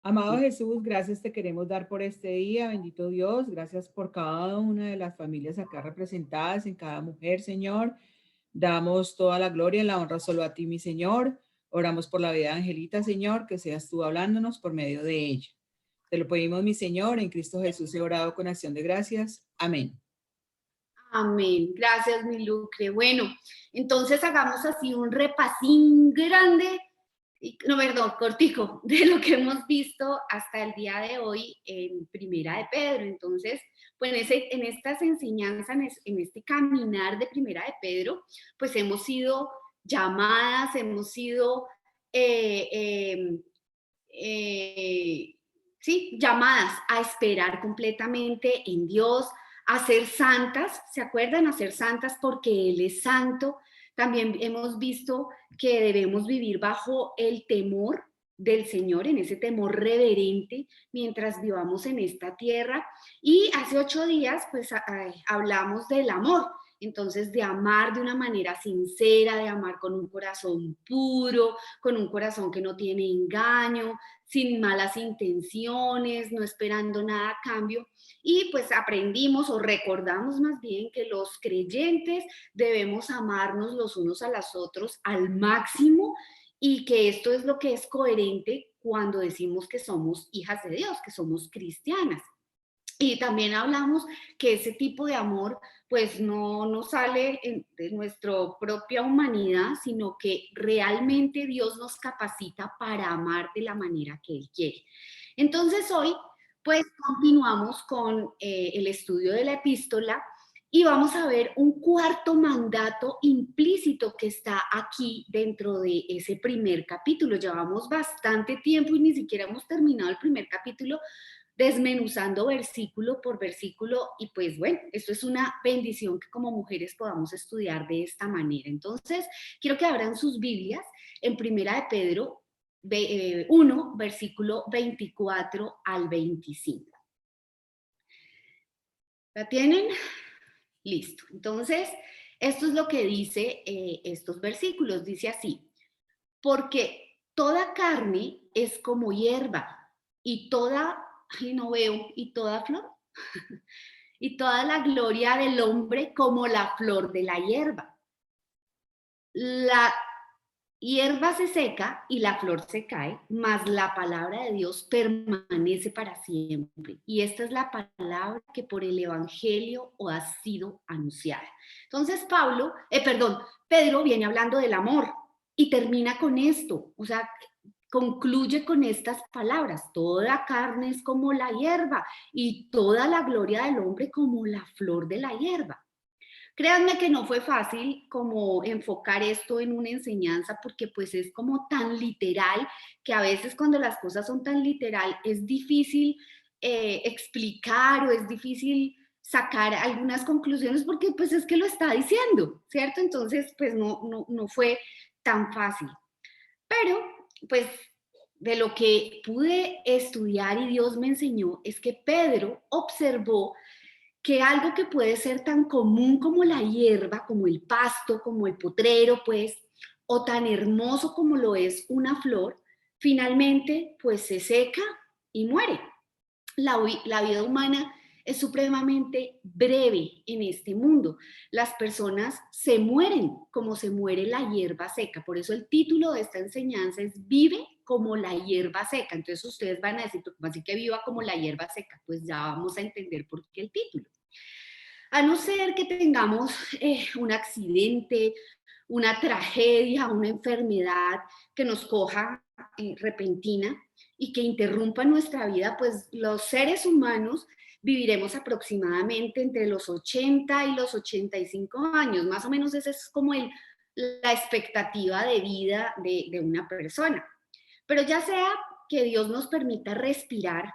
Amado Jesús, gracias te queremos dar por este día, bendito Dios, gracias por cada una de las familias acá representadas, en cada mujer, Señor. Damos toda la gloria y la honra solo a ti, mi Señor. Oramos por la vida de Angelita, Señor, que seas tú hablándonos por medio de ella. Te lo pedimos, mi Señor, en Cristo Jesús he orado con acción de gracias. Amén. Amén. Gracias, mi Lucre. Bueno, entonces hagamos así un repasín grande, no, perdón, cortico, de lo que hemos visto hasta el día de hoy en Primera de Pedro. Entonces, pues en estas enseñanzas, en este caminar de Primera de Pedro, pues hemos sido llamadas, hemos sido, eh, eh, eh, sí, llamadas a esperar completamente en Dios, a ser santas, ¿se acuerdan? A ser santas porque Él es santo. También hemos visto que debemos vivir bajo el temor del Señor, en ese temor reverente mientras vivamos en esta tierra. Y hace 8 días, pues hablamos del amor. Entonces, de amar de una manera sincera, de amar con un corazón puro, con un corazón que no tiene engaño, sin malas intenciones, no esperando nada a cambio. Y pues aprendimos o recordamos más bien que los creyentes debemos amarnos los unos a los otros al máximo y que esto es lo que es coherente cuando decimos que somos hijas de Dios, que somos cristianas. Y también hablamos que ese tipo de amor pues no sale de nuestra propia humanidad, sino que realmente Dios nos capacita para amar de la manera que Él quiere. Entonces hoy pues continuamos con el estudio de la epístola y vamos a ver un cuarto mandato implícito que está aquí dentro de ese primer capítulo. Llevamos bastante tiempo y ni siquiera hemos terminado el primer capítulo, desmenuzando versículo por versículo y pues bueno, esto es una bendición que como mujeres podamos estudiar de esta manera. Entonces, quiero que abran sus Biblias en Primera de Pedro 1, versículo 24 al 25. ¿La tienen? Listo. Entonces, esto es lo que dice estos versículos. Dice así: porque toda carne es como hierba y toda, ay, no veo, y toda flor, y toda la gloria del hombre como la flor de la hierba. La hierba se seca y la flor se cae, mas la palabra de Dios permanece para siempre. Y esta es la palabra que por el Evangelio os ha sido anunciada. Entonces Pedro viene hablando del amor y termina con esto, o sea, concluye con estas palabras: toda carne es como la hierba y toda la gloria del hombre como la flor de la hierba. Créanme que no fue fácil como enfocar esto en una enseñanza porque pues es como tan literal que a veces cuando las cosas son tan literal es difícil explicar o es difícil sacar algunas conclusiones porque pues es que lo está diciendo, ¿cierto? Entonces pues no fue tan fácil. Pero pues de lo que pude estudiar y Dios me enseñó es que Pedro observó que algo que puede ser tan común como la hierba, como el pasto, como el potrero, pues, o tan hermoso como lo es una flor, finalmente, pues se seca y muere. La vida humana es supremamente breve en este mundo. Las personas se mueren como se muere la hierba seca. Por eso el título de esta enseñanza es Vive como la hierba seca. Entonces ustedes van a decir, ¿cómo así que viva como la hierba seca? Pues ya vamos a entender por qué el título. A no ser que tengamos un accidente, una tragedia, una enfermedad que nos coja repentina y que interrumpa nuestra vida, pues los seres humanos viviremos aproximadamente entre los 80 y los 85 años. Más o menos esa es como la expectativa de vida de una persona. Pero ya sea que Dios nos permita respirar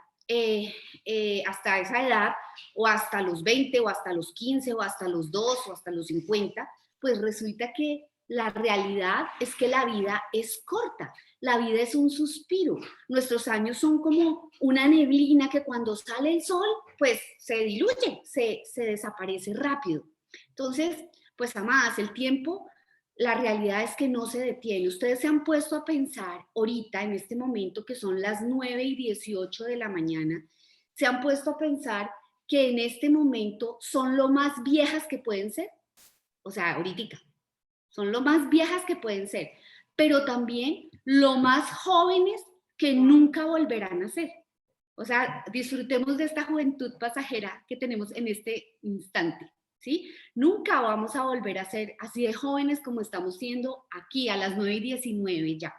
hasta esa edad, o hasta los 20, o hasta los 15, o hasta los 2, o hasta los 50, pues resulta que la realidad es que la vida es corta, la vida es un suspiro, nuestros años son como una neblina que cuando sale el sol, pues se diluye, se desaparece rápido. Entonces, pues amadas, el tiempo la realidad es que no se detiene. Ustedes se han puesto a pensar ahorita, en este momento, que son las 9:18 de la mañana, se han puesto a pensar que en este momento son lo más viejas que pueden ser. O sea, ahorita, son lo más viejas que pueden ser, pero también lo más jóvenes que nunca volverán a ser. O sea, disfrutemos de esta juventud pasajera que tenemos en este instante, ¿sí? Nunca vamos a volver a ser así de jóvenes como estamos siendo aquí a las 9:19 ya.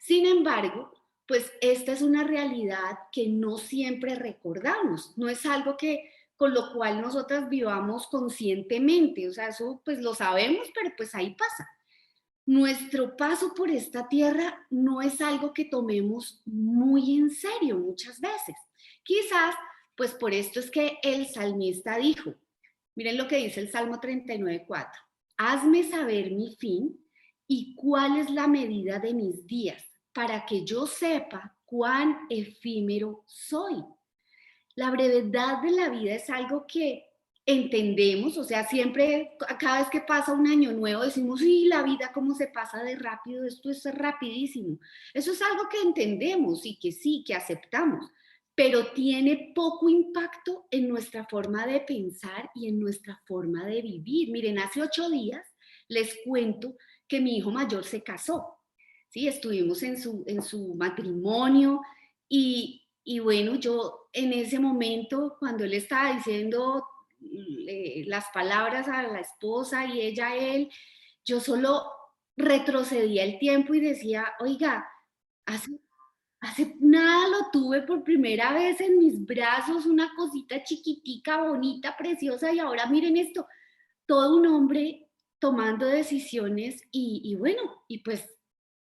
Sin embargo, pues esta es una realidad que no siempre recordamos, no es algo que con lo cual nosotras vivamos conscientemente, o sea, eso pues lo sabemos, pero pues ahí pasa. Nuestro paso por esta tierra no es algo que tomemos muy en serio muchas veces. Quizás, pues por esto es que el salmista dijo, miren lo que dice el Salmo 39:4, hazme saber mi fin y cuál es la medida de mis días, para que yo sepa cuán efímero soy. La brevedad de la vida es algo que entendemos, o sea, siempre, cada vez que pasa un año nuevo, decimos, sí, la vida cómo se pasa de rápido, esto es rapidísimo. Eso es algo que entendemos y que sí, que aceptamos, pero tiene poco impacto en nuestra forma de pensar y en nuestra forma de vivir. Miren, hace 8 días les cuento que mi hijo mayor se casó, ¿sí? Estuvimos en su matrimonio y bueno, yo en ese momento, cuando él estaba diciendo las palabras a la esposa y ella a él, yo solo retrocedía el tiempo y decía, oiga, hace, hace nada lo tuve por primera vez en mis brazos, una cosita chiquitica, bonita, preciosa, y ahora miren esto, todo un hombre tomando decisiones y bueno, y pues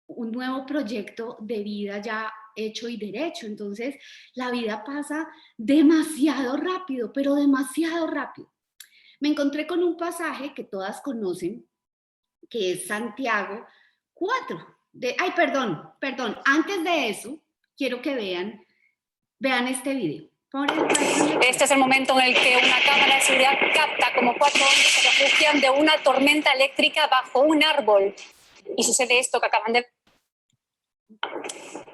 un nuevo proyecto de vida ya hecho y derecho. Entonces, la vida pasa demasiado rápido, pero demasiado rápido. Me encontré con un pasaje que todas conocen, que es Santiago 4. Ay, perdón, antes de eso, quiero que vean este video. Este es el momento en el que una cámara de seguridad capta como 4 hombres se refugian de una tormenta eléctrica bajo un árbol. Y sucede esto que acaban de...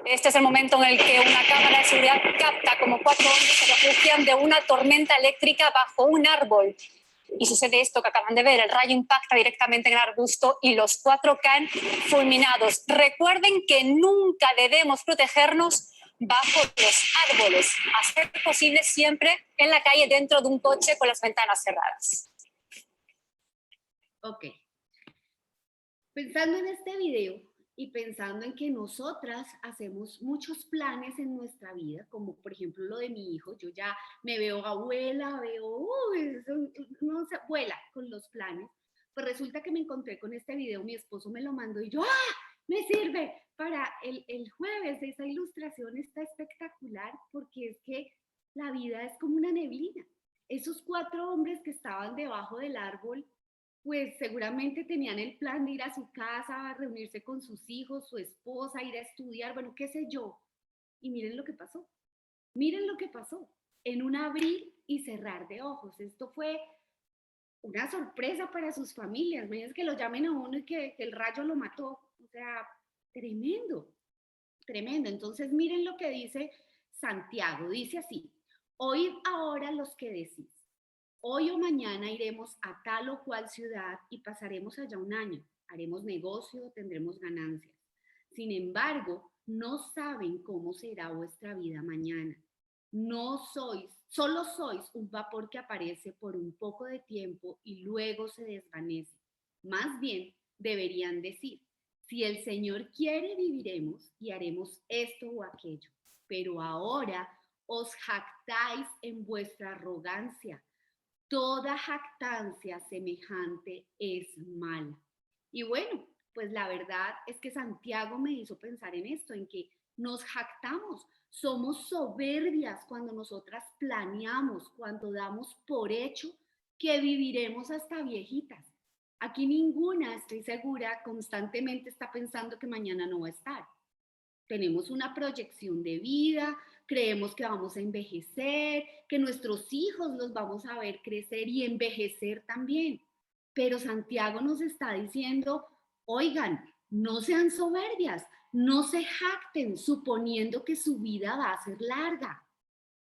Este es el momento en el que una cámara de seguridad capta como 4 hombres se refugian de una tormenta eléctrica bajo un árbol. Y sucede esto que acaban de ver, el rayo impacta directamente en el arbusto y los 4 caen fulminados. Recuerden que nunca debemos protegernos bajo los árboles, a ser posible siempre en la calle dentro de un coche con las ventanas cerradas. Ok. Pensando en este video y pensando en que nosotras hacemos muchos planes en nuestra vida, como por ejemplo lo de mi hijo, yo ya me veo abuela, no sé, abuela con los planes, pues resulta que me encontré con este video, mi esposo me lo mandó y yo, ¡ah! Me sirve para el jueves, esa ilustración está espectacular porque es que la vida es como una neblina. Esos 4 hombres que estaban debajo del árbol pues seguramente tenían el plan de ir a su casa, a reunirse con sus hijos, su esposa, ir a estudiar, bueno, qué sé yo. Y miren lo que pasó. Miren lo que pasó. En un abrir y cerrar de ojos. Esto fue una sorpresa para sus familias. Miren que lo llamen a uno y que el rayo lo mató. O sea, tremendo, tremendo. Entonces miren lo que dice Santiago. Dice así, oíd ahora los que decís. Hoy o mañana iremos a tal o cual ciudad y pasaremos allá un año. Haremos negocio, tendremos ganancias. Sin embargo, no saben cómo será vuestra vida mañana. Solo sois un vapor que aparece por un poco de tiempo y luego se desvanece. Más bien, deberían decir, si el Señor quiere, viviremos y haremos esto o aquello. Pero ahora os jactáis en vuestra arrogancia. Toda jactancia semejante es mala. Y bueno, pues la verdad es que Santiago me hizo pensar en esto, en que nos jactamos, somos soberbias cuando nosotras planeamos, cuando damos por hecho que viviremos hasta viejitas. Aquí ninguna, estoy segura, constantemente está pensando que mañana no va a estar. Tenemos una proyección de vida, creemos que vamos a envejecer, que nuestros hijos los vamos a ver crecer y envejecer también. Pero Santiago nos está diciendo, oigan, no sean soberbias, no se jacten suponiendo que su vida va a ser larga.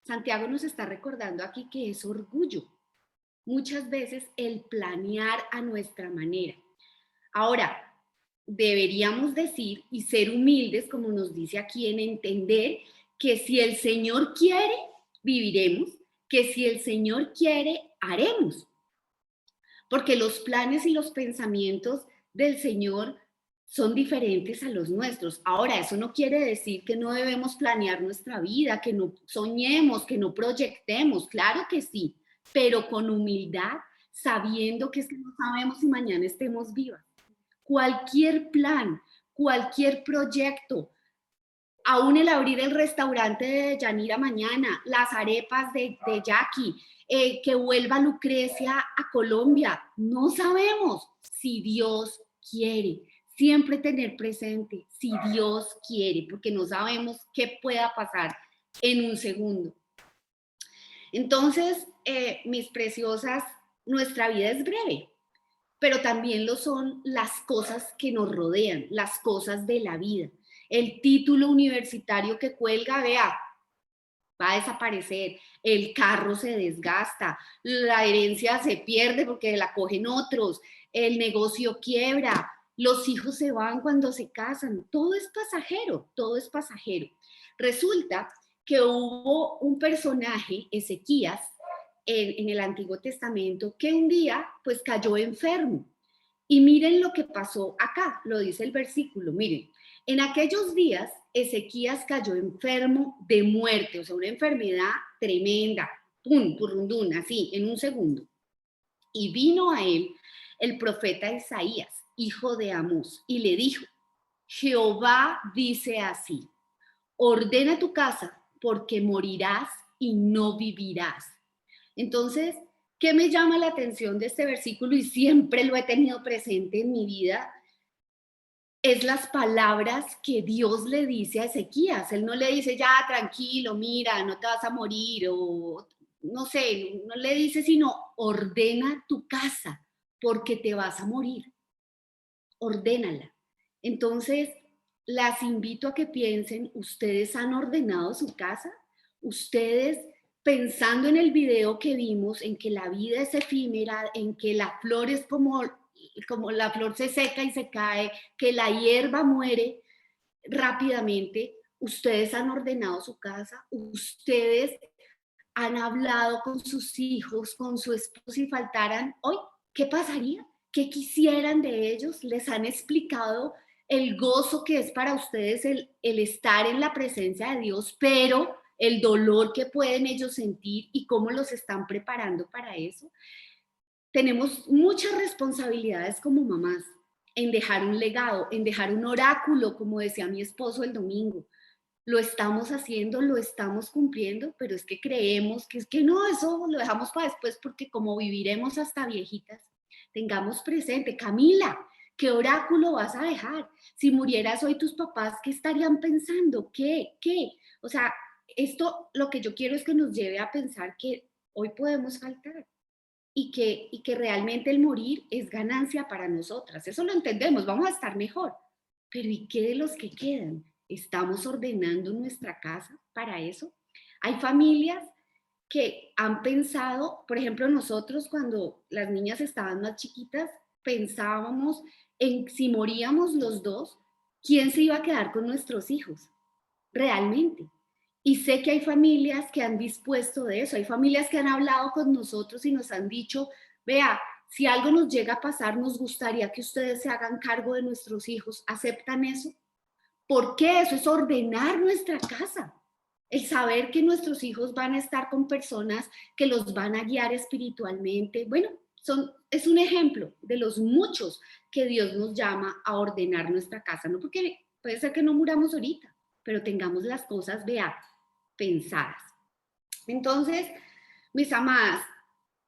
Santiago nos está recordando aquí que es orgullo. Muchas veces el planear a nuestra manera. Ahora, deberíamos decir y ser humildes, como nos dice aquí, en entender que si el Señor quiere, viviremos, que si el Señor quiere, haremos. Porque los planes y los pensamientos del Señor son diferentes a los nuestros. Ahora, eso no quiere decir que no debemos planear nuestra vida, que no soñemos, que no proyectemos, claro que sí, pero con humildad, sabiendo que es que no sabemos si mañana estemos vivas. Cualquier plan, cualquier proyecto, aún el abrir el restaurante de Yanira mañana, las arepas de Jackie, que vuelva Lucrecia a Colombia, no sabemos si Dios quiere. Siempre tener presente si Dios quiere, porque no sabemos qué pueda pasar en un segundo. Entonces, mis preciosas, nuestra vida es breve, pero también lo son las cosas que nos rodean, las cosas de la vida. El título universitario que cuelga, vea, va a desaparecer, el carro se desgasta, la herencia se pierde porque la cogen otros, el negocio quiebra, los hijos se van cuando se casan, todo es pasajero, todo es pasajero. Resulta que hubo un personaje, Ezequías, en el Antiguo Testamento, que un día pues cayó enfermo. Y miren lo que pasó acá, lo dice el versículo, miren, en aquellos días Ezequías cayó enfermo de muerte, o sea, una enfermedad tremenda, pum, purrundún, así, en un segundo. Y vino a él el profeta Isaías, hijo de Amós, y le dijo, Jehová dice así, ordena tu casa porque morirás y no vivirás. Entonces, ¿qué me llama la atención de este versículo y siempre lo he tenido presente en mi vida? Es las palabras que Dios le dice a Ezequías. Él no le dice, ya, tranquilo, mira, no te vas a morir, o no sé, no le dice, sino ordena tu casa porque te vas a morir. Ordénala. Entonces, las invito a que piensen, ¿ustedes han ordenado su casa? ¿Ustedes, pensando en el video que vimos, en que la vida es efímera, en que la flor es como la flor se seca y se cae, que la hierba muere rápidamente, ustedes han ordenado su casa? ¿Ustedes han hablado con sus hijos, con su esposo si faltaran hoy? ¿Qué pasaría? ¿Qué quisieran de ellos? ¿Les han explicado el gozo que es para ustedes el estar en la presencia de Dios, pero el dolor que pueden ellos sentir y cómo los están preparando para eso? Tenemos muchas responsabilidades como mamás en dejar un legado, en dejar un oráculo, como decía mi esposo el domingo. Lo estamos haciendo, lo estamos cumpliendo, pero es que creemos que es que no, eso lo dejamos para después porque como viviremos hasta viejitas, tengamos presente, Camila, ¿qué oráculo vas a dejar? Si murieras hoy tus papás, ¿qué estarían pensando? ¿Qué? O sea, esto lo que yo quiero es que nos lleve a pensar que hoy podemos faltar y que realmente el morir es ganancia para nosotras. Eso lo entendemos, vamos a estar mejor. Pero ¿y qué de los que quedan? ¿Estamos ordenando nuestra casa para eso? Hay familias que han pensado, por ejemplo, nosotros cuando las niñas estaban más chiquitas, pensábamos en si moríamos los dos, ¿quién se iba a quedar con nuestros hijos? Realmente. Y sé que hay familias que han dispuesto de eso, hay familias que han hablado con nosotros y nos han dicho, vea, si algo nos llega a pasar, nos gustaría que ustedes se hagan cargo de nuestros hijos. ¿Aceptan eso? ¿Por qué? Eso es ordenar nuestra casa. El saber que nuestros hijos van a estar con personas que los van a guiar espiritualmente. Bueno, es un ejemplo de los muchos que Dios nos llama a ordenar nuestra casa. No porque puede ser que no muramos ahorita, pero tengamos las cosas, vea, pensadas. Entonces, mis amadas,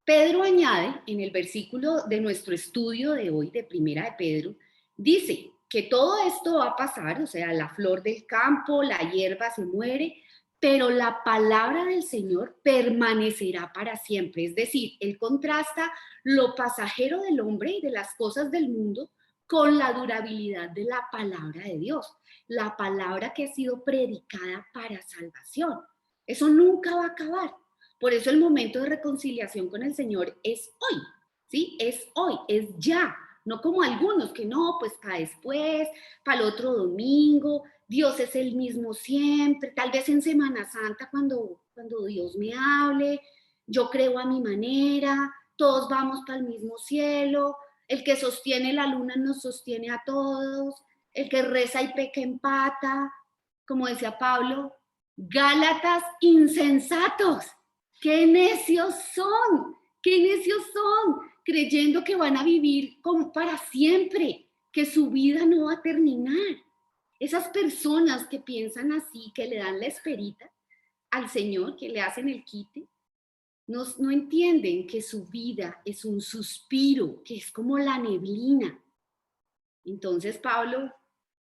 Pedro añade en el versículo de nuestro estudio de hoy, de Primera de Pedro, dice que todo esto va a pasar, o sea, la flor del campo, la hierba se muere, pero la palabra del Señor permanecerá para siempre. Es decir, él contrasta lo pasajero del hombre y de las cosas del mundo con la durabilidad de la palabra de Dios, la palabra que ha sido predicada para salvación. Eso nunca va a acabar. Por eso el momento de reconciliación con el Señor es hoy, ¿sí? Es hoy, es ya. No como algunos que no, pues para después, para el otro domingo. Dios es el mismo siempre, tal vez en Semana Santa cuando Dios me hable, yo creo a mi manera, todos vamos para el mismo cielo, el que sostiene la luna nos sostiene a todos, el que reza y peca empata, como decía Pablo, Gálatas insensatos, qué necios son, creyendo que van a vivir para siempre, que su vida no va a terminar. Esas personas que piensan así, que le dan la esperita al Señor, que le hacen el quite, no entienden que su vida es un suspiro, que es como la neblina. Entonces Pablo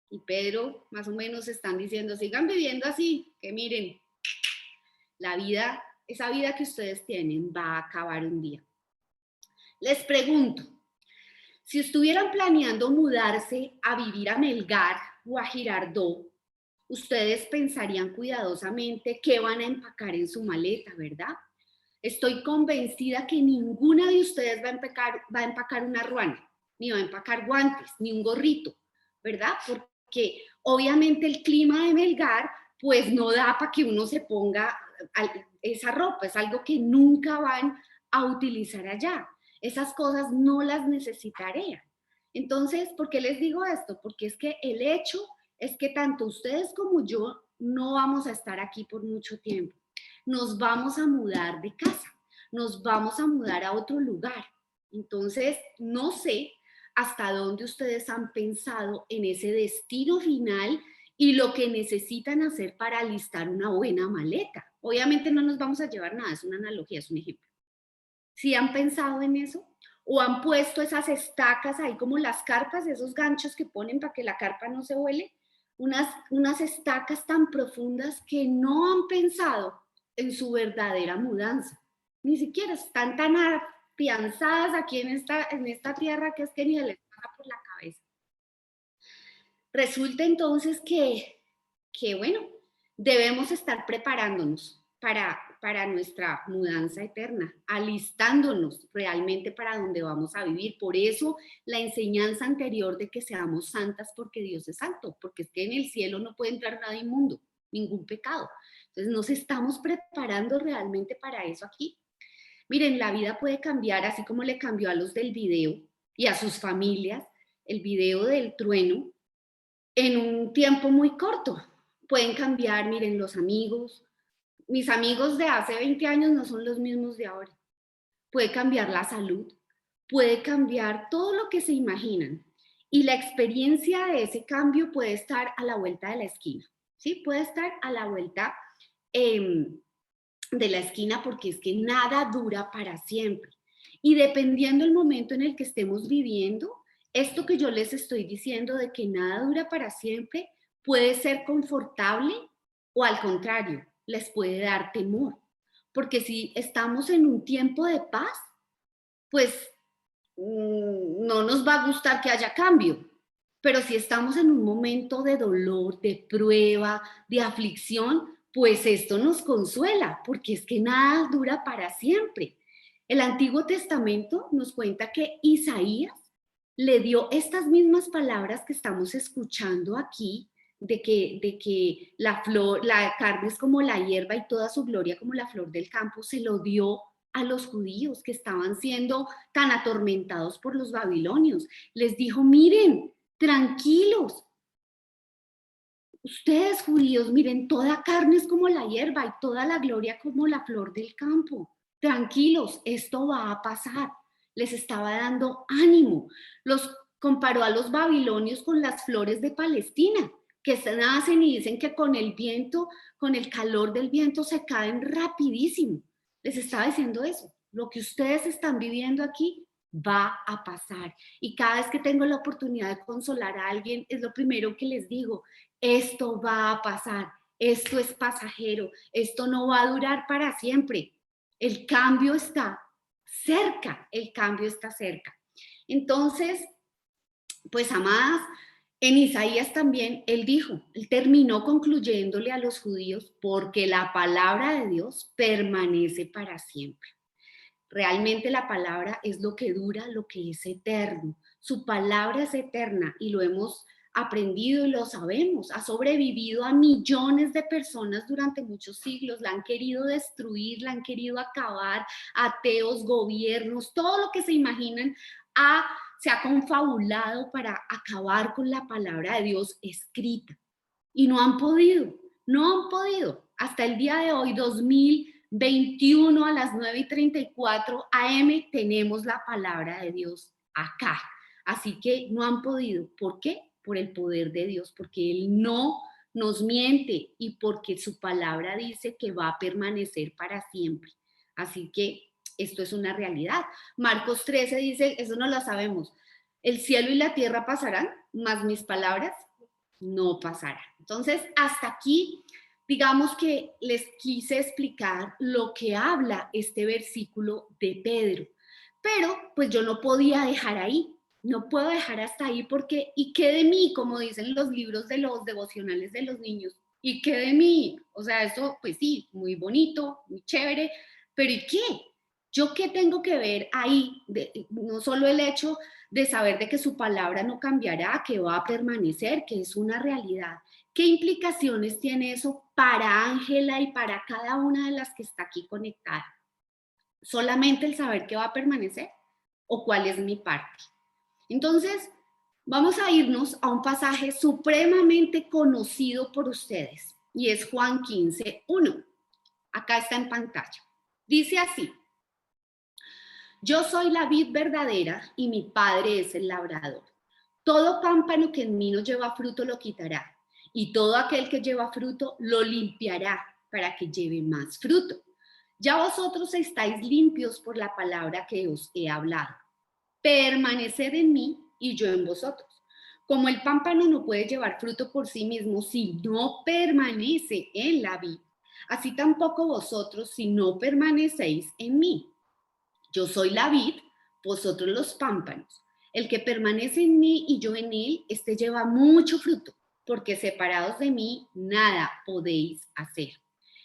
y Pedro más o menos están diciendo, sigan viviendo así, que miren, la vida, esa vida que ustedes tienen va a acabar un día. Les pregunto, si estuvieran planeando mudarse a vivir a Melgar o a Girardot, ustedes pensarían cuidadosamente qué van a empacar en su maleta, ¿verdad? Estoy convencida que ninguna de ustedes va a empacar una ruana, ni va a empacar guantes, ni un gorrito, ¿verdad? Porque obviamente el clima de Melgar pues no da para que uno se ponga esa ropa, es algo que nunca van a utilizar allá. Esas cosas no las necesitarían. Entonces, ¿por qué les digo esto? Porque es que el hecho es que tanto ustedes como yo no vamos a estar aquí por mucho tiempo. Nos vamos a mudar de casa, nos vamos a mudar a otro lugar. Entonces, no sé hasta dónde ustedes han pensado en ese destino final y lo que necesitan hacer para alistar una buena maleta. Obviamente no nos vamos a llevar nada, es una analogía, es un ejemplo. ¿Sí han pensado en eso? ¿O han puesto esas estacas ahí como las carpas, esos ganchos que ponen para que la carpa no se vuele? Unas estacas tan profundas que no han pensado en su verdadera mudanza. Ni siquiera están tan afianzadas aquí en esta tierra que es que ni les pasa por la cabeza. Resulta entonces que bueno, debemos estar preparándonos para nuestra mudanza eterna, alistándonos realmente para donde vamos a vivir. Por eso la enseñanza anterior de que seamos santas porque Dios es santo, porque es que en el cielo no puede entrar nada inmundo, ningún pecado. Entonces nos estamos preparando realmente para eso aquí. Miren, la vida puede cambiar así como le cambió a los del video y a sus familias, el video del trueno, en un tiempo muy corto. Pueden cambiar, miren, los amigos. Mis amigos de hace 20 años no son los mismos de ahora. Puede cambiar la salud, puede cambiar todo lo que se imaginan. Y la experiencia de ese cambio puede estar a la vuelta de la esquina, ¿sí? Puede estar a la vuelta de la esquina porque es que nada dura para siempre. Y dependiendo del momento en el que estemos viviendo, esto que yo les estoy diciendo de que nada dura para siempre puede ser confortable o al contrario, les puede dar temor. Porque si estamos en un tiempo de paz, pues no nos va a gustar que haya cambio. Pero si estamos en un momento de dolor, de prueba, de aflicción, pues esto nos consuela, porque es que nada dura para siempre. El Antiguo Testamento nos cuenta que Isaías le dio estas mismas palabras que estamos escuchando aquí, de que la carne es como la hierba y toda su gloria como la flor del campo, se lo dio a los judíos que estaban siendo tan atormentados por los babilonios. Les dijo, miren, tranquilos, ustedes judíos, miren, toda carne es como la hierba y toda la gloria como la flor del campo. Tranquilos, esto va a pasar. Les estaba dando ánimo. Los comparó a los babilonios con las flores de Palestina, que se nacen y dicen que con el viento, con el calor del viento se caen rapidísimo. Les estaba diciendo eso. Lo que ustedes están viviendo aquí va a pasar. Y cada vez que tengo la oportunidad de consolar a alguien, es lo primero que les digo. Esto va a pasar. esto es pasajero, esto no va a durar para siempre. El cambio está cerca, el cambio está cerca. Entonces, pues amadas, en Isaías también él dijo, él terminó concluyéndole a los judíos, porque la palabra de Dios permanece para siempre. Realmente la palabra es lo que dura, lo que es eterno. Su palabra es eterna y lo hemos aprendido y lo sabemos. Ha sobrevivido a millones de personas durante muchos siglos. La han querido destruir, la han querido acabar. Ateos, gobiernos, todo lo que se imaginan se ha confabulado para acabar con la palabra de Dios escrita. Y no han podido. Hasta el día de hoy, 2021 a las 9:34 AM, tenemos la palabra de Dios acá. Así que no han podido. ¿Por qué? Por el poder de Dios, porque Él no nos miente y porque su palabra dice que va a permanecer para siempre. Así que esto es una realidad. Marcos 13 dice, eso no lo sabemos, el cielo y la tierra pasarán, mas mis palabras no pasarán. Entonces, hasta aquí, digamos que les quise explicar lo que habla este versículo de Pedro. Pero, pues yo no podía dejar ahí. No puedo dejar hasta ahí porque, ¿y qué de mí? Como dicen los libros de los devocionales de los niños. ¿Y qué de mí? O sea, eso, pues sí, muy bonito, muy chévere, pero ¿y qué? ¿Yo qué tengo que ver ahí? No solo el hecho de saber de que su palabra no cambiará, que va a permanecer, que es una realidad. ¿Qué implicaciones tiene eso para Ángela y para cada una de las que está aquí conectada? ¿Solamente el saber que va a permanecer? ¿O cuál es mi parte? Entonces, vamos a irnos a un pasaje supremamente conocido por ustedes, y es Juan 15:1. Acá está en pantalla. Dice así: yo soy la vid verdadera y mi Padre es el labrador. Todo pámpano que en mí no lleva fruto lo quitará, y todo aquel que lleva fruto lo limpiará para que lleve más fruto. Ya vosotros estáis limpios por la palabra que os he hablado. Permaneced en mí y yo en vosotros. Como el pámpano no puede llevar fruto por sí mismo si no permanece en la vid, así tampoco vosotros si no permanecéis en mí. Yo soy la vid, vosotros los pámpanos. El que permanece en mí y yo en él, este lleva mucho fruto, porque separados de mí nada podéis hacer.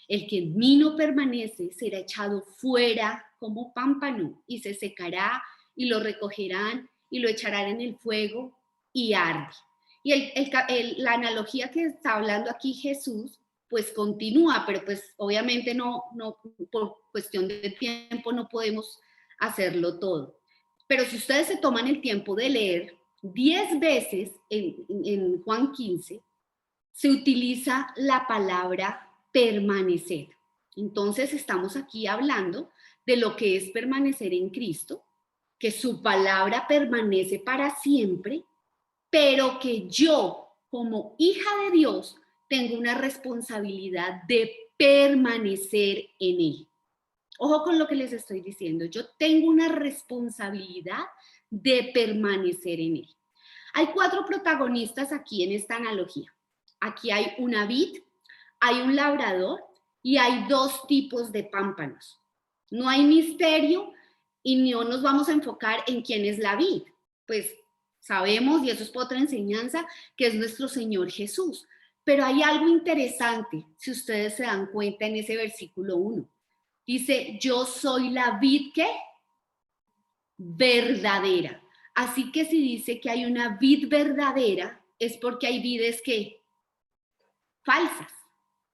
El que en mí no permanece será echado fuera como pámpano y se secará y lo recogerán y lo echarán en el fuego y arde. Y la analogía que está hablando aquí Jesús, pues continúa, pero pues obviamente no por cuestión de tiempo no podemos hacerlo todo. Pero si ustedes se toman el tiempo de leer 10 veces en Juan 15, se utiliza la palabra permanecer. Entonces estamos aquí hablando de lo que es permanecer en Cristo, que su palabra permanece para siempre, pero que yo, como hija de Dios, tengo una responsabilidad de permanecer en él. Ojo con lo que les estoy diciendo. Yo tengo una responsabilidad de permanecer en él. Hay 4 protagonistas aquí en esta analogía. Aquí hay una vid, hay un labrador y hay 2 tipos de pámpanos. No hay misterio y no nos vamos a enfocar en quién es la vid. Pues sabemos, y eso es otra enseñanza, que es nuestro Señor Jesús. Pero hay algo interesante, si ustedes se dan cuenta en ese versículo 1. Dice, yo soy la vid, ¿qué? Verdadera. Así que si dice que hay una vid verdadera, es porque hay vides que falsas.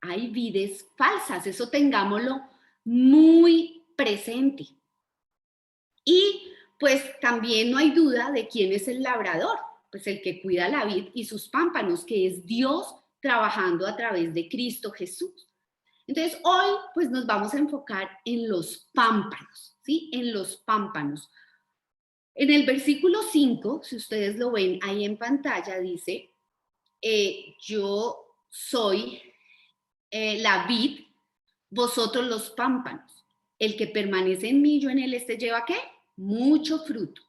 Hay vides falsas, eso tengámoslo muy presente. Y pues también no hay duda de quién es el labrador, pues el que cuida la vid y sus pámpanos, que es Dios trabajando a través de Cristo Jesús. Entonces hoy pues nos vamos a enfocar en los pámpanos, ¿sí? En los pámpanos. En el versículo 5, si ustedes lo ven ahí en pantalla, dice, yo soy la vid, vosotros los pámpanos. El que permanece en mí, yo en él, este lleva ¿qué? Mucho fruto.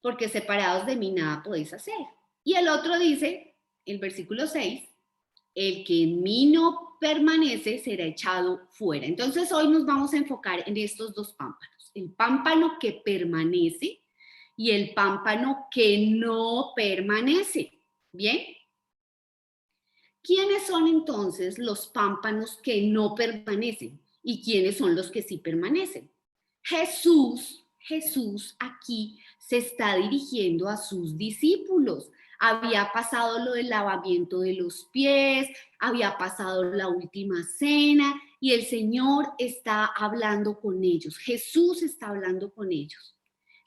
Porque separados de mí nada podéis hacer. Y el otro dice, el versículo 6, el que en mí no permanece será echado fuera. Entonces hoy nos vamos a enfocar en estos dos pámpanos, el pámpano que permanece y el pámpano que no permanece. ¿Bien? ¿Quiénes son entonces los pámpanos que no permanecen y quiénes son los que sí permanecen? Jesús aquí se está dirigiendo a sus discípulos. Había pasado lo del lavamiento de los pies, había pasado la última cena y el Señor está hablando con ellos. Jesús está hablando con ellos.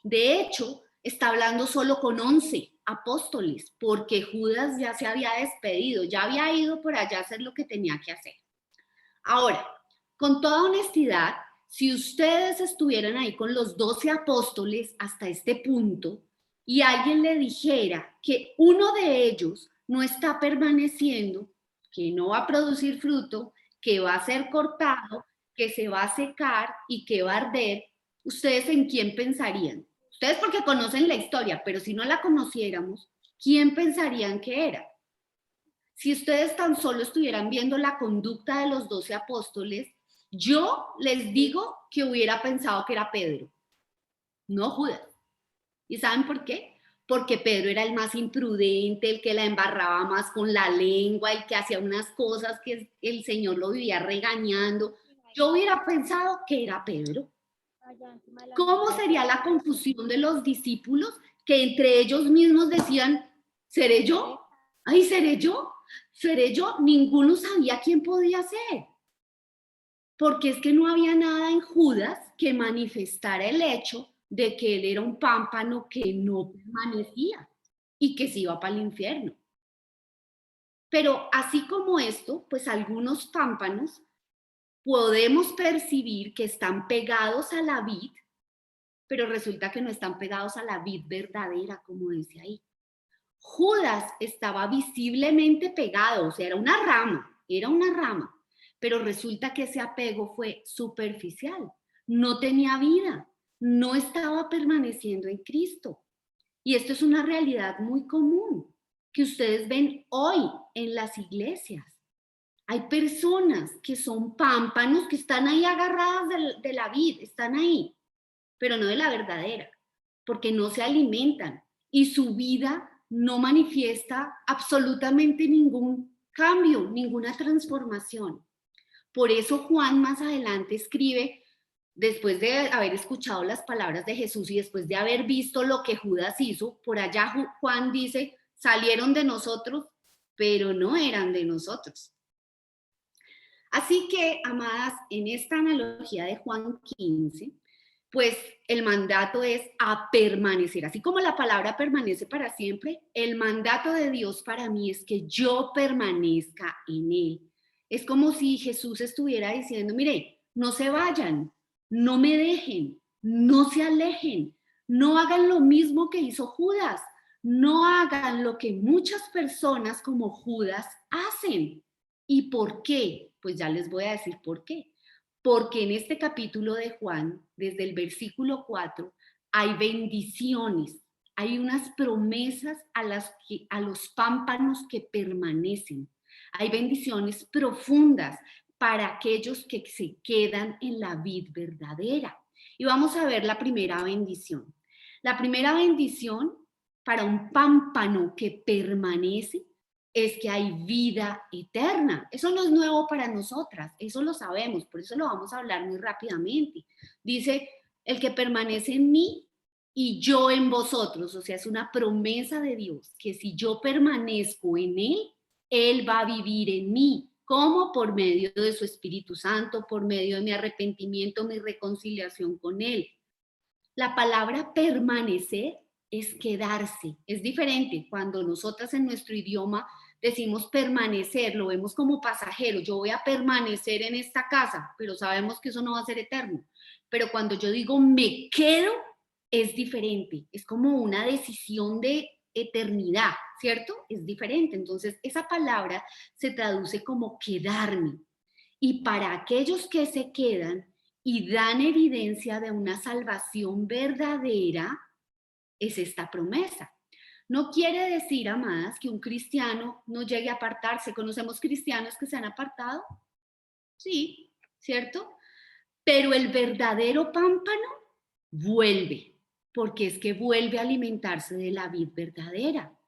De hecho, está hablando solo con 11 apóstoles, porque Judas ya se había despedido, ya había ido por allá a hacer lo que tenía que hacer. Ahora, con toda honestidad, si ustedes estuvieran ahí con los 12 apóstoles hasta este punto y alguien le dijera que uno de ellos no está permaneciendo, que no va a producir fruto, que va a ser cortado, que se va a secar y que va a arder, ¿ustedes en quién pensarían? Ustedes porque conocen la historia, pero si no la conociéramos, ¿quién pensarían que era? Si ustedes tan solo estuvieran viendo la conducta de los 12 apóstoles, yo les digo que hubiera pensado que era Pedro, no Judas. ¿Y saben por qué? Porque Pedro era el más imprudente, el que la embarraba más con la lengua, el que hacía unas cosas que el Señor lo vivía regañando. Yo hubiera pensado que era Pedro. ¿Cómo sería la confusión de los discípulos que entre ellos mismos decían, ¿seré yo? Ay, ¿seré yo? ¿Seré yo? Ninguno sabía quién podía ser. Porque es que no había nada en Judas que manifestara el hecho de que él era un pámpano que no permanecía y que se iba para el infierno. Pero así como esto, pues algunos pámpanos podemos percibir que están pegados a la vid, pero resulta que no están pegados a la vid verdadera, como dice ahí. Judas estaba visiblemente pegado, o sea, era una rama, pero resulta que ese apego fue superficial, no tenía vida, no estaba permaneciendo en Cristo. Y esto es una realidad muy común que ustedes ven hoy en las iglesias. Hay personas que son pámpanos, que están ahí agarradas de la vid, están ahí, pero no de la verdadera, porque no se alimentan y su vida no manifiesta absolutamente ningún cambio, ninguna transformación. Por eso Juan más adelante escribe, después de haber escuchado las palabras de Jesús y después de haber visto lo que Judas hizo, por allá Juan dice, salieron de nosotros, pero no eran de nosotros. Así que, amadas, en esta analogía de Juan 15, pues el mandato es a permanecer. Así como la palabra permanece para siempre, el mandato de Dios para mí es que yo permanezca en Él. Es como si Jesús estuviera diciendo, mire, no se vayan, no me dejen, no se alejen, no hagan lo mismo que hizo Judas, no hagan lo que muchas personas como Judas hacen. ¿Y por qué? Pues ya les voy a decir por qué. Porque en este capítulo de Juan, desde el versículo 4, hay bendiciones, hay unas promesas a los pámpanos que permanecen. Hay bendiciones profundas para aquellos que se quedan en la vid verdadera. Y vamos a ver la primera bendición. La primera bendición para un pámpano que permanece es que hay vida eterna. Eso no es nuevo para nosotras, eso lo sabemos, por eso lo vamos a hablar muy rápidamente. Dice, el que permanece en mí y yo en vosotros, o sea, es una promesa de Dios, que si yo permanezco en Él va a vivir en mí. ¿Cómo? Por medio de su Espíritu Santo, por medio de mi arrepentimiento, mi reconciliación con Él. La palabra permanecer es quedarse. Es diferente cuando nosotras en nuestro idioma decimos permanecer, lo vemos como pasajero. Yo voy a permanecer en esta casa, pero sabemos que eso no va a ser eterno. Pero cuando yo digo me quedo, es diferente. Es como una decisión de eternidad, ¿cierto? Es diferente. Entonces, esa palabra se traduce como quedarme. Y para aquellos que se quedan y dan evidencia de una salvación verdadera, es esta promesa. No quiere decir, amadas, que un cristiano no llegue a apartarse. ¿Conocemos cristianos que se han apartado? Sí, ¿cierto? Pero el verdadero pámpano vuelve, porque es que vuelve a alimentarse de la vid verdadera.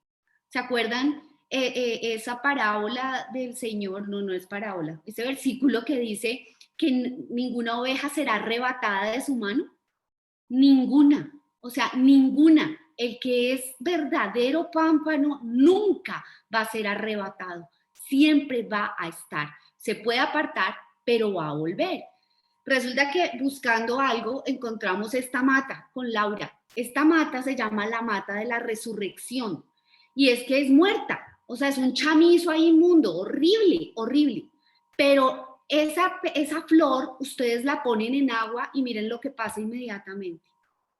¿Se acuerdan esa parábola del Señor? No, no es parábola. Ese versículo que dice que ninguna oveja será arrebatada de su mano. Ninguna, o sea, ninguna. El que es verdadero pámpano nunca va a ser arrebatado. Siempre va a estar. Se puede apartar, pero va a volver. Resulta que buscando algo encontramos esta mata con Laura. Esta mata se llama la mata de la resurrección y es que es muerta, o sea, es un chamizo ahí inmundo, horrible, horrible. Pero esa flor ustedes la ponen en agua y miren lo que pasa inmediatamente.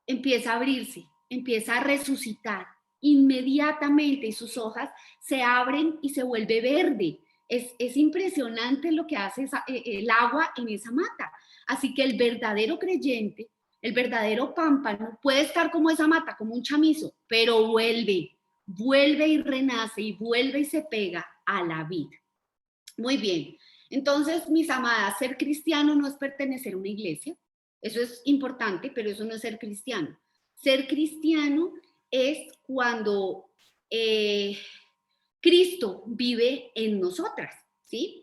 Empieza a abrirse, empieza a resucitar inmediatamente y sus hojas se abren y se vuelve verde. Es impresionante lo que hace el agua en esa mata. Así que el verdadero creyente, el verdadero pámpano puede estar como esa mata, como un chamizo, pero vuelve y renace y vuelve y se pega a la vida. Muy bien. Entonces, mis amadas, ser cristiano no es pertenecer a una iglesia. Eso es importante, pero eso no es ser cristiano. Ser cristiano es cuando Cristo vive en nosotras, ¿sí?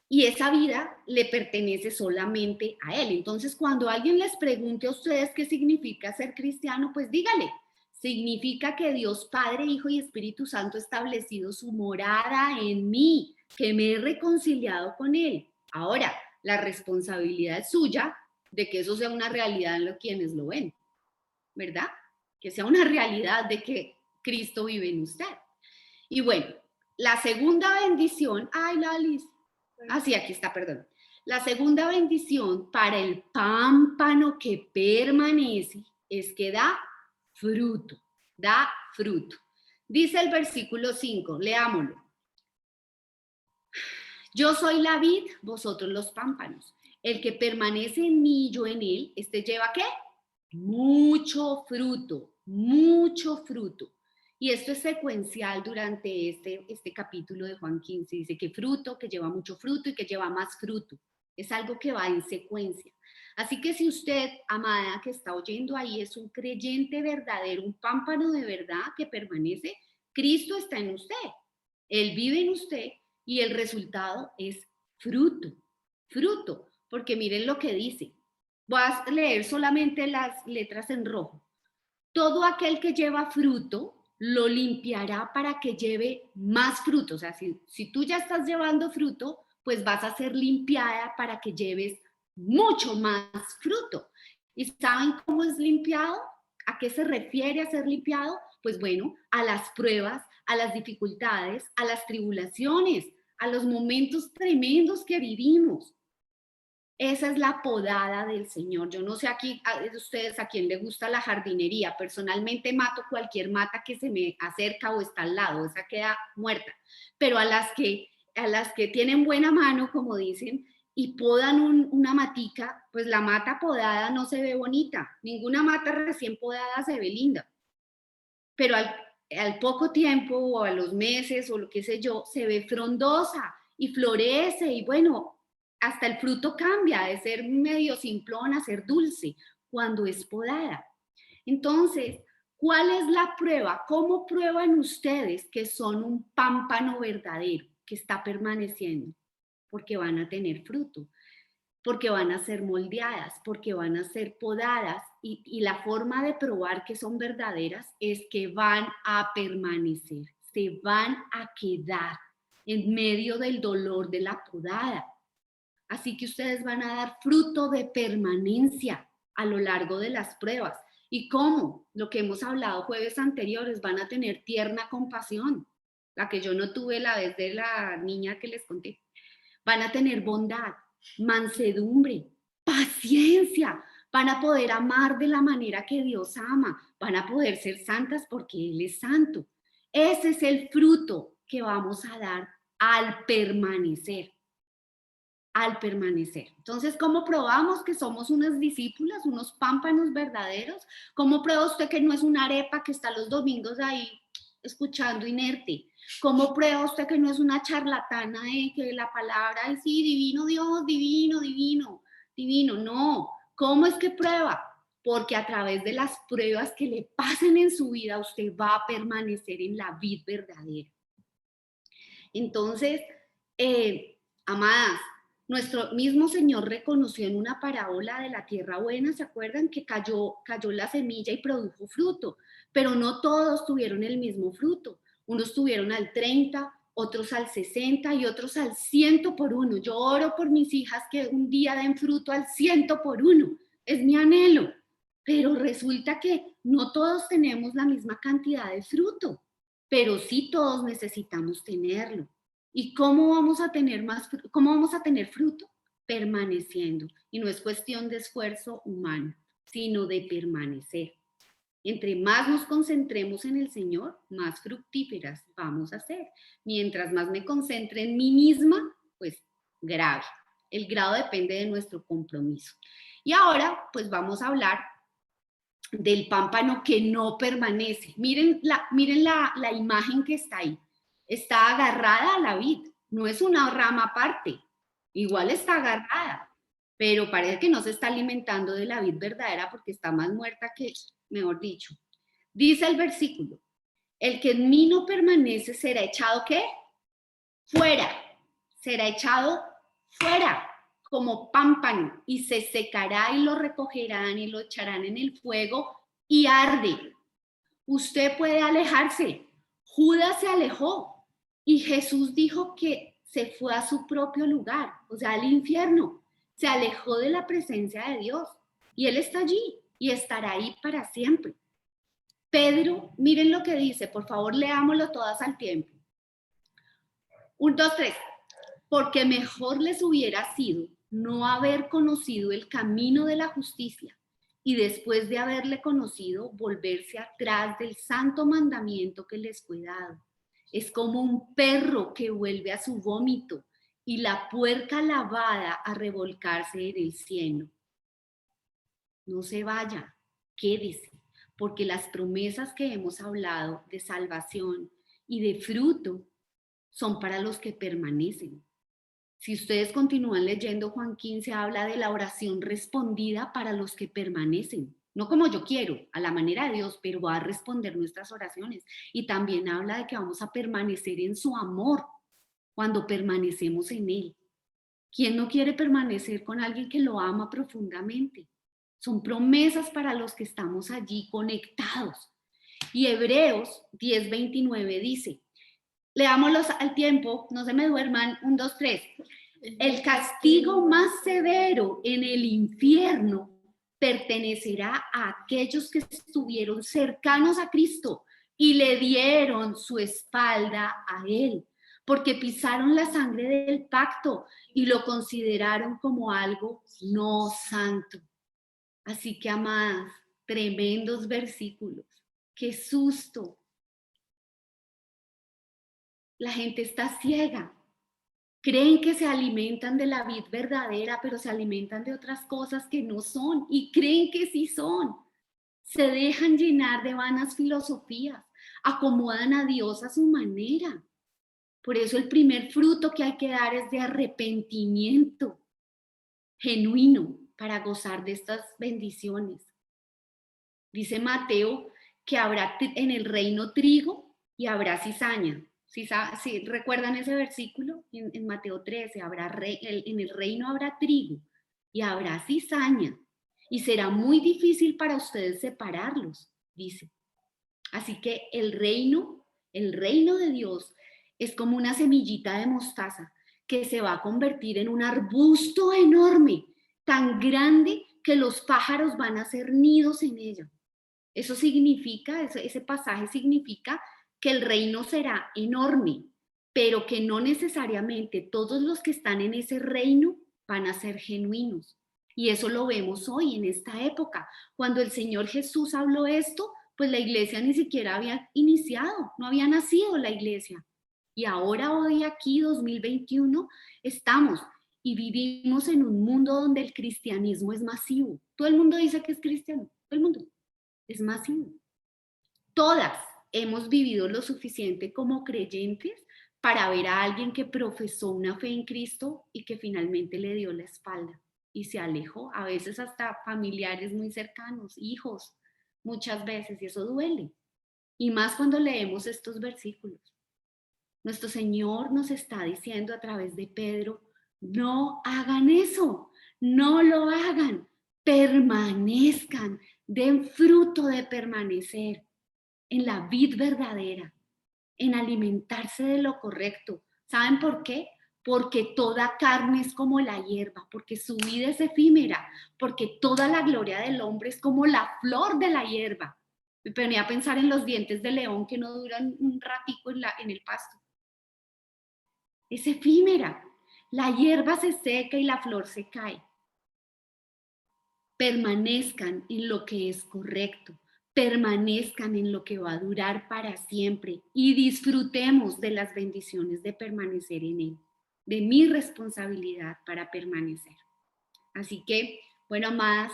Y esa vida le pertenece solamente a Él. Entonces, cuando alguien les pregunte a ustedes qué significa ser cristiano, pues dígale, significa que Dios Padre, Hijo y Espíritu Santo ha establecido su morada en mí, que me he reconciliado con Él. Ahora, la responsabilidad es suya de que eso sea una realidad en los quienes lo ven, ¿verdad? Que sea una realidad de que Cristo vive en usted. Y bueno, la segunda bendición, ay, Lalis, sí, aquí está, perdón. La segunda bendición para el pámpano que permanece es que da fruto, da fruto. Dice el versículo 5, leámoslo. Yo soy la vid, vosotros los pámpanos. El que permanece en mí y yo en él, este lleva ¿qué? Mucho fruto, mucho fruto. Y esto es secuencial durante este capítulo de Juan 15. Dice que fruto, que lleva mucho fruto y que lleva más fruto. Es algo que va en secuencia. Así que si usted, amada, que está oyendo ahí, es un creyente verdadero, un pámpano de verdad que permanece, Cristo está en usted. Él vive en usted y el resultado es fruto. Fruto. Porque miren lo que dice. Voy a leer solamente las letras en rojo. Todo aquel que lleva fruto lo limpiará para que lleve más fruto. O sea, si tú ya estás llevando fruto, pues vas a ser limpiada para que lleves mucho más fruto. ¿Y saben cómo es limpiado? ¿A qué se refiere a ser limpiado? Pues bueno, a las pruebas, a las dificultades, a las tribulaciones, a los momentos tremendos que vivimos. Esa es la podada del Señor. Yo no sé aquí de ustedes a quién le gusta la jardinería. Personalmente mato cualquier mata que se me acerca o está al lado. Esa queda muerta. Pero a las que tienen buena mano, como dicen, y podan una matica, pues la mata podada no se ve bonita. Ninguna mata recién podada se ve linda. Pero al poco tiempo o a los meses o lo que sé yo, se ve frondosa y florece y bueno, hasta el fruto cambia de ser medio simplón a ser dulce cuando es podada. Entonces, ¿cuál es la prueba? ¿Cómo prueban ustedes que son un pámpano verdadero que está permaneciendo? Porque van a tener fruto, porque van a ser moldeadas, porque van a ser podadas y la forma de probar que son verdaderas es que van a permanecer, se van a quedar en medio del dolor de la podada. Así que ustedes van a dar fruto de permanencia a lo largo de las pruebas. ¿Y cómo? Lo que hemos hablado jueves anteriores, van a tener tierna compasión, la que yo no tuve la vez de la niña que les conté. Van a tener bondad, mansedumbre, paciencia, van a poder amar de la manera que Dios ama, van a poder ser santas porque Él es santo. Ese es el fruto que vamos a dar al permanecer. Al permanecer. Entonces, ¿cómo probamos que somos unas discípulas, unos pámpanos verdaderos? ¿Cómo prueba usted que no es una arepa que está los domingos ahí escuchando inerte? ¿Cómo prueba usted que no es una charlatana que la palabra es sí, divino Dios, divino, divino, divino? No. ¿Cómo es que prueba? Porque a través de las pruebas que le pasen en su vida, usted va a permanecer en la vid verdadera. Entonces, amadas, nuestro mismo Señor reconoció en una parábola de la tierra buena, ¿se acuerdan? Que cayó la semilla y produjo fruto, pero no todos tuvieron el mismo fruto. Unos tuvieron al 30, otros al 60 y otros al 100 por uno. Yo oro por mis hijas que un día den fruto al 100 por uno. Es mi anhelo. Pero resulta que no todos tenemos la misma cantidad de fruto, pero sí todos necesitamos tenerlo. ¿Y cómo vamos a tener fruto? Permaneciendo. Y no es cuestión de esfuerzo humano, sino de permanecer. Entre más nos concentremos en el Señor, más fructíferas vamos a ser. Mientras más me concentre en mí misma, pues grave. El grado depende de nuestro compromiso. Y ahora, pues vamos a hablar del pámpano que no permanece. Miren la imagen que está ahí. Está agarrada a la vid, no es una rama aparte, igual está agarrada, pero parece que no se está alimentando de la vid verdadera porque está más muerta que, mejor dicho. Dice el versículo, el que en mí no permanece será echado, ¿qué? Fuera, será echado fuera como pámpano y se secará y lo recogerán y lo echarán en el fuego y arde. Usted puede alejarse. Judas se alejó y Jesús dijo que se fue a su propio lugar, o sea, al infierno. Se alejó de la presencia de Dios y Él está allí y estará ahí para siempre. Pedro, miren lo que dice, por favor leámoslo todas al tiempo. 1, 2, 3. Porque mejor les hubiera sido no haber conocido el camino de la justicia y después de haberle conocido, volverse atrás del santo mandamiento que les fue dado. Es como un perro que vuelve a su vómito y la puerca lavada a revolcarse en el cieno. No se vaya, quédese, porque las promesas que hemos hablado de salvación y de fruto son para los que permanecen. Si ustedes continúan leyendo, Juan 15 habla de la oración respondida para los que permanecen. No como yo quiero, a la manera de Dios, pero va a responder nuestras oraciones. Y también habla de que vamos a permanecer en su amor cuando permanecemos en Él. ¿Quién no quiere permanecer con alguien que lo ama profundamente? Son promesas para los que estamos allí conectados. Y Hebreos 10:29 dice, leámoslos al tiempo, no se me duerman, 1, 2, 3. El castigo más severo en el infierno pertenecerá a aquellos que estuvieron cercanos a Cristo y le dieron su espalda a Él, porque pisaron la sangre del pacto y lo consideraron como algo no santo. Así que, amadas, tremendos versículos. ¡Qué susto! La gente está ciega. Creen que se alimentan de la vid verdadera, pero se alimentan de otras cosas que no son y creen que sí son. Se dejan llenar de vanas filosofías, acomodan a Dios a su manera. Por eso el primer fruto que hay que dar es de arrepentimiento genuino para gozar de estas bendiciones. Dice Mateo que habrá en el reino trigo y habrá cizaña. Si recuerdan ese versículo, en Mateo 13, en el reino habrá trigo y habrá cizaña, y será muy difícil para ustedes separarlos, dice. Así que el reino de Dios es como una semillita de mostaza que se va a convertir en un arbusto enorme, tan grande que los pájaros van a hacer nidos en ella. Eso significa, ese pasaje significa que el reino será enorme, pero que no necesariamente todos los que están en ese reino van a ser genuinos. Y eso lo vemos hoy en esta época. Cuando el Señor Jesús habló esto, pues la iglesia ni siquiera había iniciado, no había nacido la iglesia. Y ahora, hoy aquí, 2021, estamos y vivimos en un mundo donde el cristianismo es masivo. Todo el mundo dice que es cristiano, todo el mundo es masivo. Todas hemos vivido lo suficiente como creyentes para ver a alguien que profesó una fe en Cristo y que finalmente le dio la espalda y se alejó, a veces hasta familiares muy cercanos, hijos, muchas veces, y eso duele. Y más cuando leemos estos versículos. Nuestro Señor nos está diciendo a través de Pedro, no hagan eso, no lo hagan, permanezcan, den fruto de permanecer en la vid verdadera, en alimentarse de lo correcto. ¿Saben por qué? Porque toda carne es como la hierba, porque su vida es efímera, porque toda la gloria del hombre es como la flor de la hierba. Me ponía a pensar en los dientes de león que no duran un ratico en el pasto. Es efímera. La hierba se seca y la flor se cae. Permanezcan en lo que es correcto, permanezcan en lo que va a durar para siempre y disfrutemos de las bendiciones de permanecer en él, de mi responsabilidad para permanecer. Así que, bueno, amadas,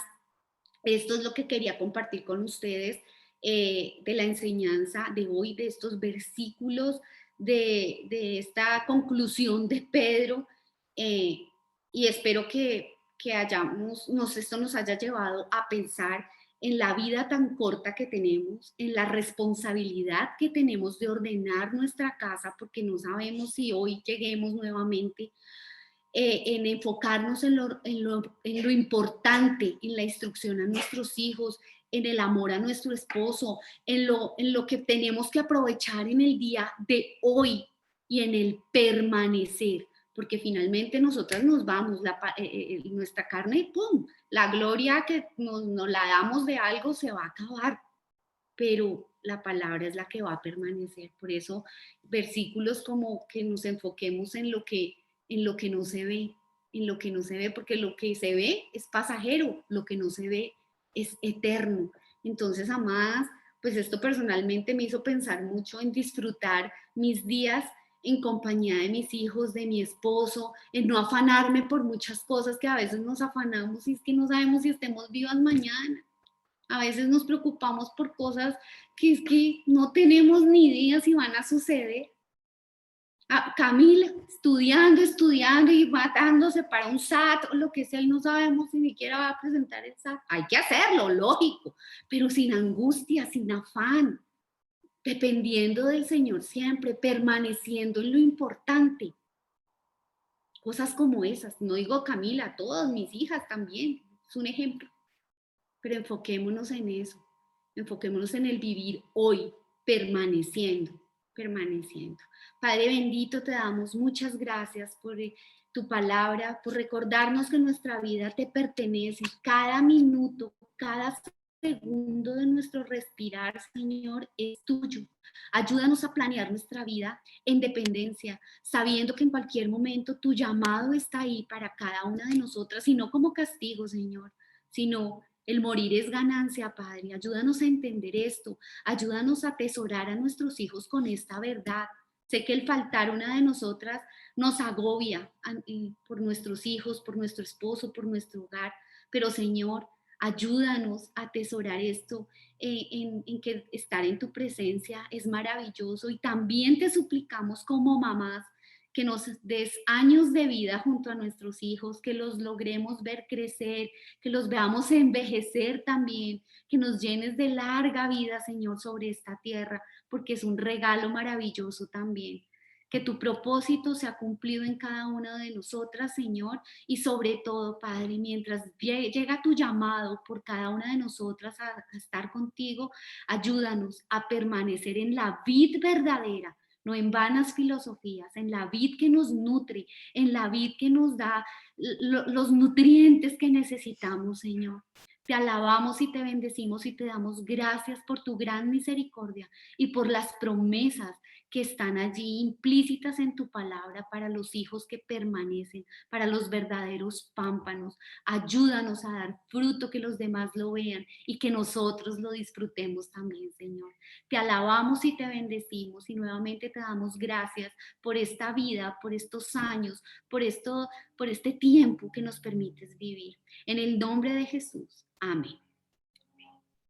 esto es lo que quería compartir con ustedes de la enseñanza de hoy, de estos versículos, de esta conclusión de Pedro, y espero que esto nos haya llevado a pensar en la vida tan corta que tenemos, en la responsabilidad que tenemos de ordenar nuestra casa, porque no sabemos si hoy lleguemos nuevamente, en enfocarnos en lo importante, en la instrucción a nuestros hijos, en el amor a nuestro esposo, en lo que tenemos que aprovechar en el día de hoy y en el permanecer, porque finalmente nosotras nos vamos, nuestra carne, ¡pum!, la gloria que nos la damos de algo se va a acabar, pero la palabra es la que va a permanecer. Por eso versículos como que nos enfoquemos en lo que no se ve, en lo que no se ve, porque lo que se ve es pasajero, lo que no se ve es eterno. Entonces, amadas, pues esto personalmente me hizo pensar mucho en disfrutar mis días en compañía de mis hijos, de mi esposo, en no afanarme por muchas cosas que a veces nos afanamos y es que no sabemos si estemos vivas mañana. A veces nos preocupamos por cosas que es que no tenemos ni idea si van a suceder. Camila estudiando y matándose para un SAT o lo que sea y no sabemos si ni siquiera va a presentar el SAT. Hay que hacerlo, lógico, pero sin angustia, sin afán, dependiendo del Señor siempre, permaneciendo en lo importante. Cosas como esas, no digo Camila, todas mis hijas también, es un ejemplo, pero enfoquémonos en eso, enfoquémonos en el vivir hoy, permaneciendo. Padre bendito, te damos muchas gracias por tu palabra, por recordarnos que nuestra vida te pertenece, cada minuto, cada segundo de nuestro respirar, Señor, es tuyo. Ayúdanos a planear nuestra vida en dependencia, sabiendo que en cualquier momento tu llamado está ahí para cada una de nosotras, y no como castigo, Señor, sino el morir es ganancia, Padre. Ayúdanos a entender esto. Ayúdanos a atesorar a nuestros hijos con esta verdad. Sé que el faltar una de nosotras nos agobia por nuestros hijos, por nuestro esposo, por nuestro hogar. Pero, Señor, ayúdanos a atesorar esto, en que estar en tu presencia es maravilloso. Y también te suplicamos como mamás que nos des años de vida junto a nuestros hijos, que los logremos ver crecer, que los veamos envejecer también, que nos llenes de larga vida, Señor, sobre esta tierra, porque es un regalo maravilloso también. Que tu propósito sea cumplido en cada una de nosotras, Señor, y sobre todo, Padre, mientras llega tu llamado por cada una de nosotras a estar contigo, ayúdanos a permanecer en la vid verdadera, no en vanas filosofías, en la vid que nos nutre, en la vid que nos da los nutrientes que necesitamos, Señor. Te alabamos y te bendecimos y te damos gracias por tu gran misericordia y por las promesas que están allí implícitas en tu palabra para los hijos que permanecen, para los verdaderos pámpanos. Ayúdanos a dar fruto, que los demás lo vean y que nosotros lo disfrutemos también, Señor. Te alabamos y te bendecimos y nuevamente te damos gracias por esta vida, por estos años, por este tiempo que nos permites vivir. En el nombre de Jesús. Amén.